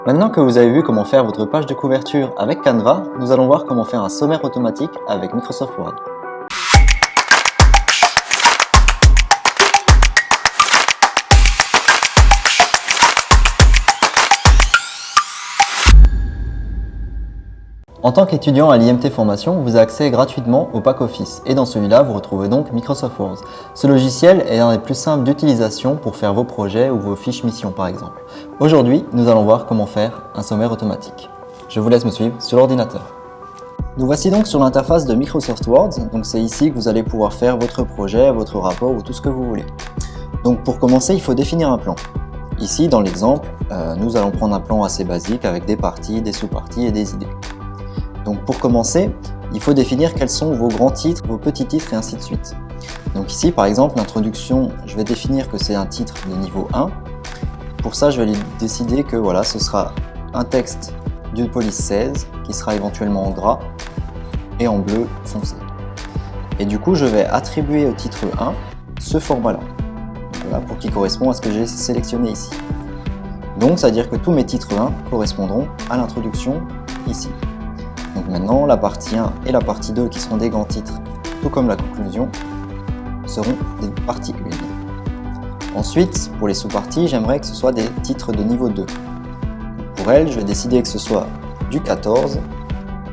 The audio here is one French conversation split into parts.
Maintenant que vous avez vu comment faire votre page de couverture avec Canva, nous allons voir comment faire un sommaire automatique avec Microsoft Word. En tant qu'étudiant à l'IMT Formation, vous avez accès gratuitement au pack Office et dans celui-là, vous retrouvez donc Microsoft Word. Ce logiciel est un des plus simples d'utilisation pour faire vos projets ou vos fiches missions par exemple. Aujourd'hui, nous allons voir comment faire un sommaire automatique. Je vous laisse me suivre sur l'ordinateur. Nous voici donc sur l'interface de Microsoft Word, donc c'est ici que vous allez pouvoir faire votre projet, votre rapport ou tout ce que vous voulez. Donc pour commencer, il faut définir un plan. Ici, dans l'exemple, nous allons prendre un plan assez basique avec des parties, des sous-parties et des idées. Donc pour commencer, il faut définir quels sont vos grands titres, vos petits titres et ainsi de suite. Donc ici par exemple, l'introduction, je vais définir que c'est un titre de niveau 1. Pour ça, je vais décider que voilà, ce sera un texte de police 16 qui sera éventuellement en gras et en bleu foncé. Et du coup, je vais attribuer au titre 1 ce format-là, voilà, pour qu'il correspond à ce que j'ai sélectionné ici. Donc ça veut dire que tous mes titres 1 correspondront à l'introduction ici. Donc maintenant, la partie 1 et la partie 2, qui seront des grands titres, tout comme la conclusion, seront des parties 1. Ensuite, pour les sous-parties, j'aimerais que ce soit des titres de niveau 2. Pour elles, je vais décider que ce soit du 14,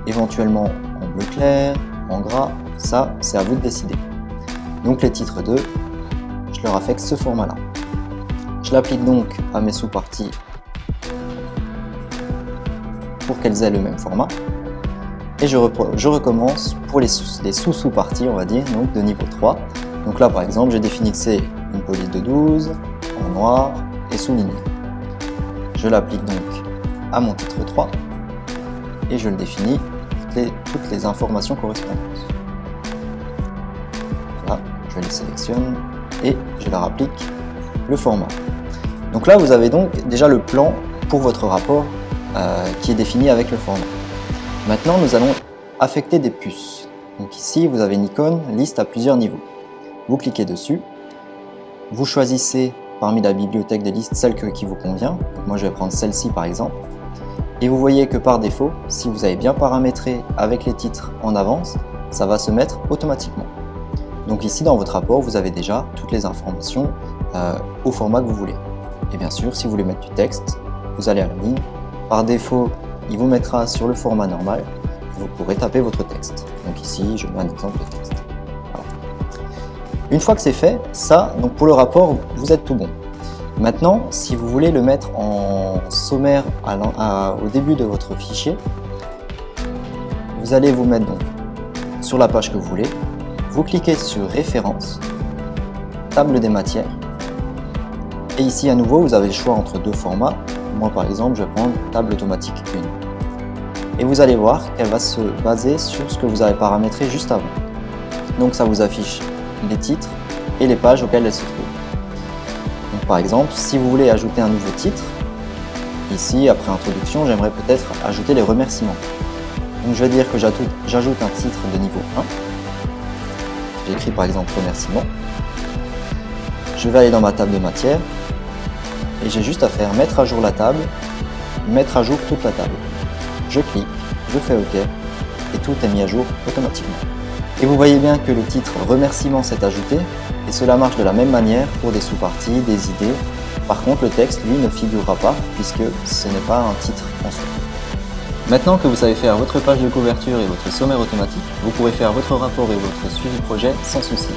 éventuellement en bleu clair, en gras, ça, c'est à vous de décider. Donc les titres 2, je leur affecte ce format-là. Je l'applique donc à mes sous-parties pour qu'elles aient le même format. Et je recommence pour les sous-sous-parties, on va dire, donc de niveau 3. Donc là, par exemple, j'ai défini que c'est une police de 12, en noir et souligné. Je l'applique donc à mon titre 3 et je le définis toutes les informations correspondantes. Voilà, je les sélectionne et je leur applique le format. Donc là, vous avez donc déjà le plan pour votre rapport qui est défini avec le format. Maintenant, nous allons affecter des puces. Donc ici, vous avez une icône liste à plusieurs niveaux. Vous cliquez dessus, vous choisissez parmi la bibliothèque des listes celle qui vous convient. Donc moi, je vais prendre celle-ci par exemple. Et vous voyez que par défaut, si vous avez bien paramétré avec les titres en avance, ça va se mettre automatiquement. Donc ici, dans votre rapport, vous avez déjà toutes les informations au format que vous voulez. Et bien sûr, si vous voulez mettre du texte, vous allez à la ligne. Par défaut, il vous mettra sur le format normal, vous pourrez taper votre texte. Donc ici, je mets un exemple de texte. Voilà. Une fois que c'est fait, ça, donc pour le rapport, vous êtes tout bon. Maintenant, si vous voulez le mettre en sommaire au début de votre fichier, vous allez vous mettre donc sur la page que vous voulez, vous cliquez sur Références, Table des matières, et ici à nouveau, vous avez le choix entre deux formats. Moi par exemple, je vais prendre table automatique 1. Et vous allez voir qu'elle va se baser sur ce que vous avez paramétré juste avant. Donc ça vous affiche les titres et les pages auxquelles elle se trouve. Donc par exemple, si vous voulez ajouter un nouveau titre, ici après introduction, j'aimerais peut-être ajouter les remerciements. Donc je vais dire que j'ajoute un titre de niveau 1. J'écris par exemple remerciements. Je vais aller dans ma table de matière. Et j'ai juste à faire mettre à jour la table, mettre à jour toute la table. Je clique, je fais OK et tout est mis à jour automatiquement. Et vous voyez bien que le titre remerciement s'est ajouté et cela marche de la même manière pour des sous-parties, des idées. Par contre, le texte, lui, ne figurera pas puisque ce n'est pas un titre en soi. Maintenant que vous savez faire votre page de couverture et votre sommaire automatique, vous pourrez faire votre rapport et votre suivi projet sans souci.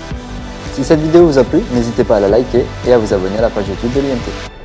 Si cette vidéo vous a plu, n'hésitez pas à la liker et à vous abonner à la page YouTube de l'IMT.